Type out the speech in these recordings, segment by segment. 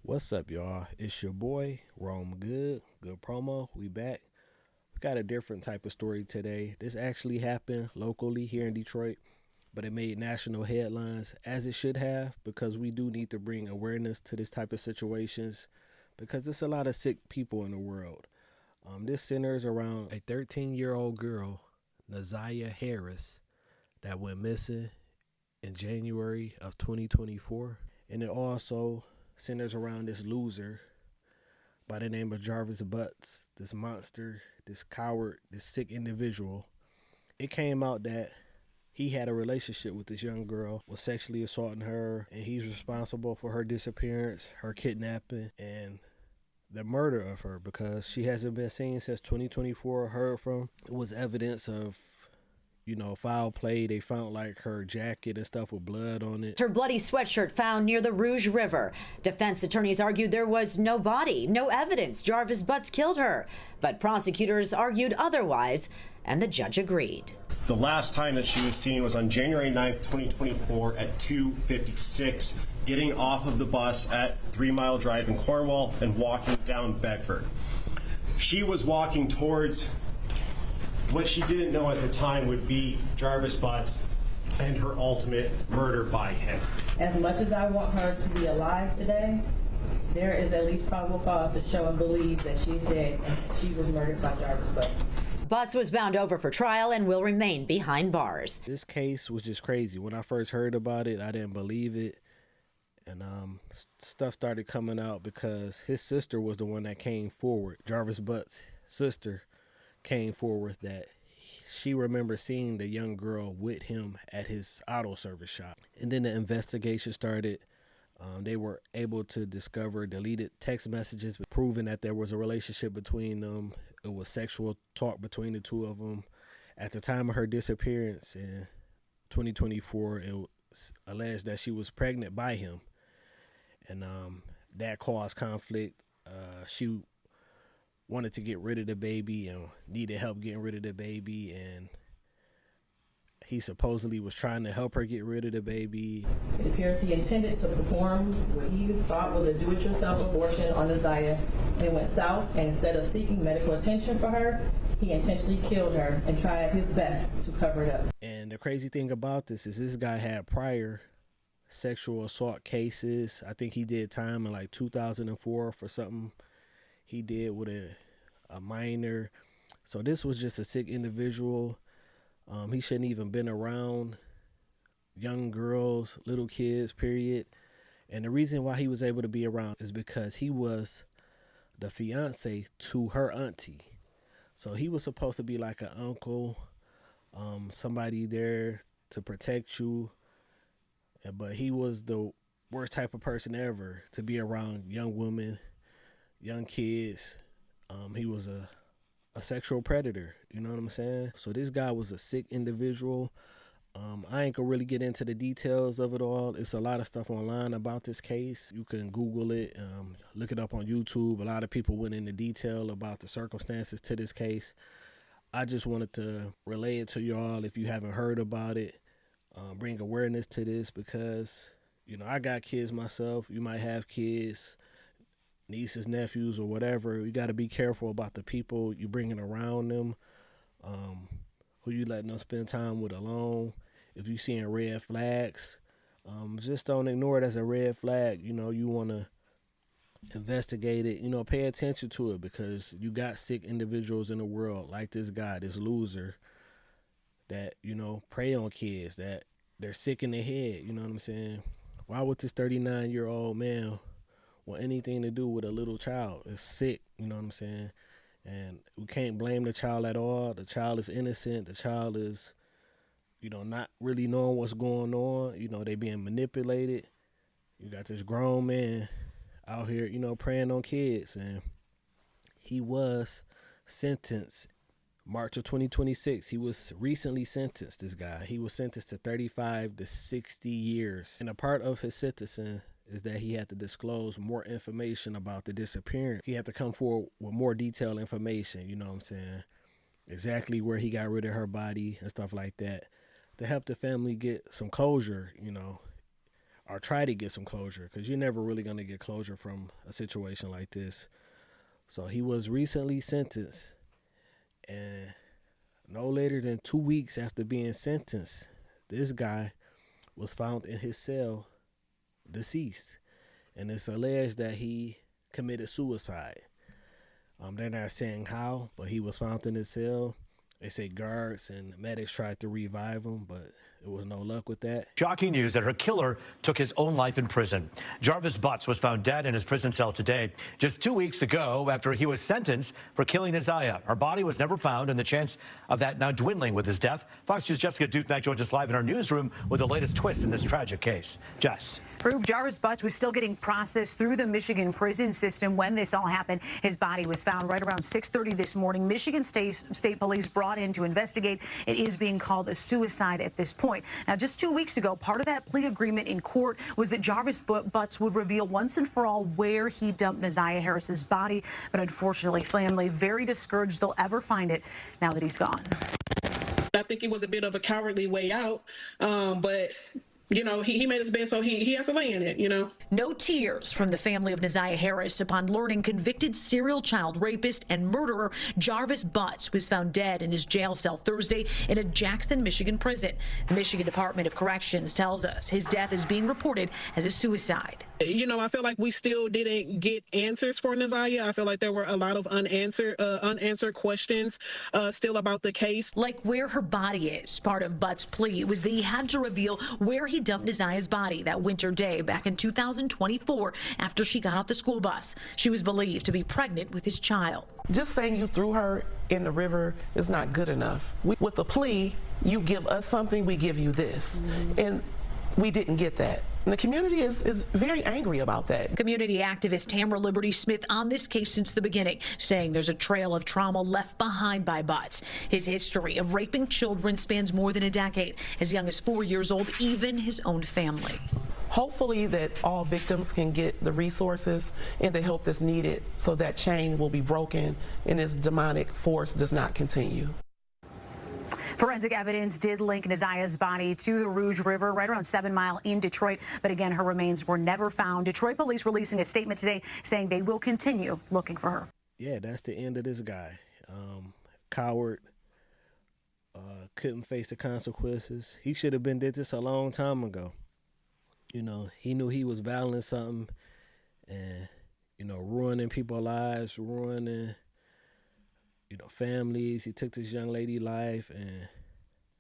What's up, y'all? It's your boy, Rome GoodPromo. We back. We got a different type of story today. This actually happened locally here in Detroit, but it made national headlines, as it should have, because we do need to bring awareness to this type of situations because there's a lot of sick people in the world. This centers around a 13-year-old girl, Naziah Harris, that went missing in January of 2024. And it also centers around this loser by the name of Jarvis Butts, this monster, this coward, this sick individual. It came out that he had a relationship with this young girl, was sexually assaulting her, and he's responsible for her disappearance, her kidnapping, and the murder of her because she hasn't been seen since 2024 or heard from. It was evidence of foul play. They found like her jacket and stuff with blood on it. Her bloody sweatshirt found near the Rouge River. Defense attorneys argued there was no body, no evidence Jarvis Butts killed her. But prosecutors argued otherwise, and the judge agreed. The last time that she was seen was on January 9th, 2024 at 2:56, getting off of the bus at 3 Mile Drive in Cornwall and walking down Bedford. She was walking towards what she didn't know at the time would be Jarvis Butts and her ultimate murder by him. As much as I want her to be alive today, there is at least probable cause to show and believe that she's dead and she was murdered by Jarvis Butts. Butts was bound over for trial and will remain behind bars. This case was just crazy. When I first heard about it, I didn't believe it. And stuff started coming out because his sister was the one that came forward. Jarvis Butts' sister came forward that she remembered seeing the young girl with him at his auto service shop. And then the investigation started. They were able to discover deleted text messages proving that there was a relationship between them. It was sexual talk between the two of them. At the time of her disappearance in 2024, it was alleged that she was pregnant by him. And that caused conflict. She wanted to get rid of the baby and needed help getting rid of the baby, and he supposedly was trying to help her get rid of the baby. It appears he intended to perform what he thought was a do-it-yourself abortion on Naziah. It went south, and instead of seeking medical attention for her, he intentionally killed her and tried his best to cover it up. And the crazy thing about this is this guy had prior sexual assault cases. I think he did time in like 2004 for something he did with a minor. So this was just a sick individual. He shouldn't even been around young girls, little kids, period. And the reason why he was able to be around is because he was the fiance to her auntie. So he was supposed to be like an uncle, somebody there to protect you. But he was the worst type of person ever to be around young women, young kids. He was a sexual predator, you know what I'm saying? So this guy was a sick individual. I ain't gonna really get into the details of it all. It's a lot of stuff online about this case. You can Google it, look it up on YouTube. A lot of people went into detail about the circumstances to this case. I just wanted to relay it to y'all if you haven't heard about it. Bring awareness to this because, I got kids myself. You might have kids, nieces, nephews, or whatever. You got to be careful about the people you bringing around them, who you letting them spend time with alone. If you seeing red flags, just don't ignore it as a red flag. You want to investigate it, pay attention to it because you got sick individuals in the world like this guy, this loser that, prey on kids, that they're sick in the head. You know what I'm saying? Why would this 39-year-old man want anything to do with a little child? It's sick, you know what I'm saying? And we can't blame the child at all. The child is innocent. The child is, not really knowing what's going on. They being manipulated. You got this grown man out here, preying on kids. And he was sentenced March of 2026. He was recently sentenced, this guy. He was sentenced to 35 to 60 years. And a part of his sentencing is that he had to disclose more information about the disappearance. He had to come forward with more detailed information, you know what I'm saying? Exactly where he got rid of her body and stuff like that to help the family get some closure, or try to get some closure, because you're never really going to get closure from a situation like this. So he was recently sentenced, and no later than 2 weeks after being sentenced, this guy was found in his cell deceased, and it's alleged that he committed suicide. They're not saying how, but he was found in his cell. They say guards and medics tried to revive him, but it was no luck with that. Shocking news that her killer took his own life in prison. Jarvis Butts was found dead in his prison cell today, just 2 weeks ago after he was sentenced for killing Isaiah. Her body was never found, and the chance of that now dwindling with his death. Fox News' Jessica Duke joins us live in our newsroom with the latest twist in this tragic case. Jess. Jarvis Butts was still getting processed through the Michigan prison system when this all happened. His body was found right around 6:30 this morning. Michigan State Police brought in to investigate. It is being called a suicide at this point. Now, just 2 weeks ago, part of that plea agreement in court was that Jarvis Butts would reveal once and for all where he dumped Isaiah Harris's body. But unfortunately, family very discouraged they'll ever find it now that he's gone. I think it was a bit of a cowardly way out, but you know, he made his bed, so he has to lay in it, you know. No tears from the family of Isaiah Harris upon learning convicted serial child rapist and murderer Jarvis Butts was found dead in his jail cell Thursday in a Jackson, Michigan prison. The Michigan Department of Corrections tells us his death is being reported as a suicide. You know, I feel like we still didn't get answers for Isaiah. I feel like there were a lot of unanswered questions still about the case. Like where her body is. Part of Butts' plea was that he had to reveal where he dumped Isaiah's body that winter day back in 2024 after she got off the school bus. She was believed to be pregnant with his child. Just saying you threw her in the river is not good enough. With the plea, you give us something, we give you this. And we didn't get that. And the community is very angry about that. Community activist Tamara Liberty Smith on this case since the beginning, saying there's a trail of trauma left behind by Butts. His history of raping children spans more than a decade, as young as 4 years old, even his own family. Hopefully that all victims can get the resources and the help that's needed so that chain will be broken and this demonic force does not continue. Forensic evidence did link Isaiah's body to the Rouge River right around 7 Mile in Detroit. But again, her remains were never found. Detroit police releasing a statement today saying they will continue looking for her. Yeah, that's the end of this guy. Coward. Couldn't face the consequences. He should have been did this a long time ago. You know, he knew he was battling something and, you know, ruining people's lives, ruining, you know, families. He took this young lady's life, and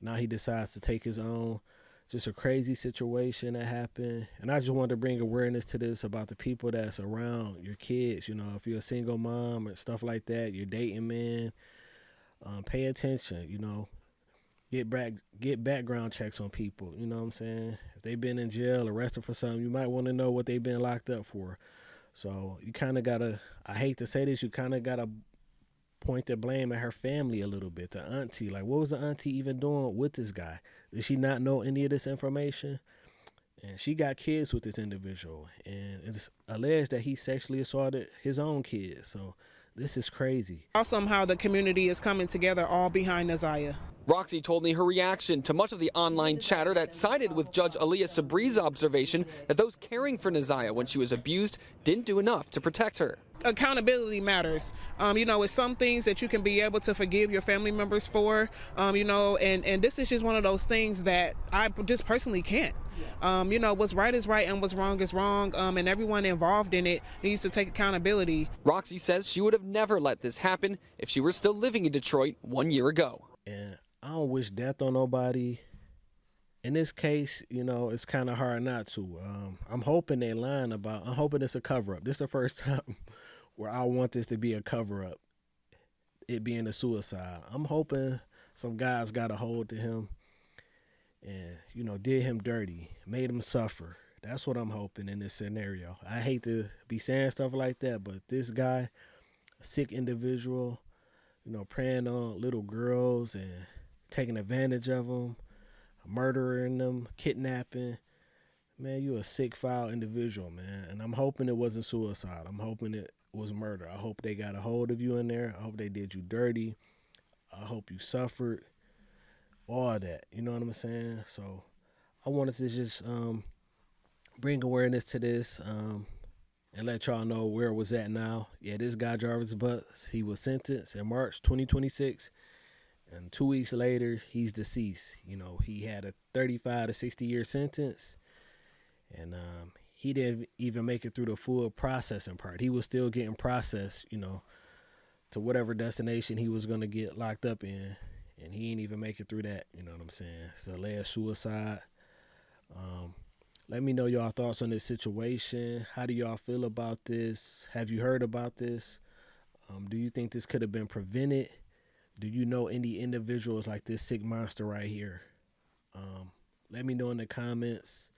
now he decides to take his own. Just a crazy situation that happened. And I just wanted to bring awareness to this about the people that's around your kids. You know, if you're a single mom or stuff like that, you're dating men, pay attention, you know. Get background checks on people, you know what I'm saying? If they've been in jail, arrested for something, you might want to know what they've been locked up for. So you kind of got to, I hate to say this, you kind of got to point the blame at her family a little bit, the auntie. Like, what was the auntie even doing with this guy? Did she not know any of this information? And she got kids with this individual, and it's alleged that he sexually assaulted his own kids. So this is crazy. Somehow the community is coming together all behind Isaiah. Roxy told me her reaction to much of the online chatter that sided with Judge Aaliyah Sabri's observation that those caring for Isaiah when she was abused didn't do enough to protect her. Accountability matters. You know, it's some things that you can be able to forgive your family members for, you know, and this is just one of those things that I just personally can't. You know, what's right is right and what's wrong is wrong, and everyone involved in it needs to take accountability. Roxy says she would have never let this happen if she were still living in Detroit 1 year ago. And I don't wish death on nobody. In this case, you know, it's kind of hard not to. I'm hoping they lying about, I'm hoping it's a cover-up. This is the first time where I want this to be a cover-up, it being a suicide. I'm hoping some guys got a hold to him and, you know, did him dirty, made him suffer. That's what I'm hoping in this scenario. I hate to be saying stuff like that, but this guy, a sick individual, you know, preying on little girls and taking advantage of them, murdering them, kidnapping. Man, you a sick, foul individual, man. And I'm hoping it wasn't suicide. I'm hoping it was murder. I hope they got a hold of you in there. I hope they did you dirty. I hope you suffered. All that. You know what I'm saying? So I wanted to just bring awareness to this, and let y'all know where it was at now. Yeah, this guy Jarvis Butts, he was sentenced in March 2026, and 2 weeks later, he's deceased. You know, he had a 35 to 60-year sentence, and he didn't even make it through the full processing part. He was still getting processed, you know, to whatever destination he was going to get locked up in, and he didn't even make it through that. You know what I'm saying? It's alleged suicide. Let me know y'all thoughts on this situation. How do y'all feel about this? Have you heard about this? Do you think this could have been prevented? Do you know any individuals like this sick monster right here? Let me know in the comments.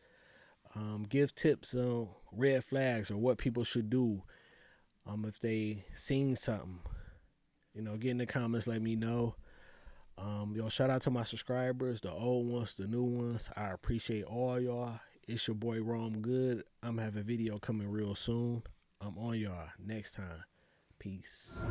Give tips on red flags or what people should do if they seen something. You know, get in the comments, let me know. Yo, shout out to my subscribers, the old ones, the new ones. I appreciate all y'all. It's your boy Rome Good. I'm gonna have a video coming real soon. I'm on y'all next time. Peace.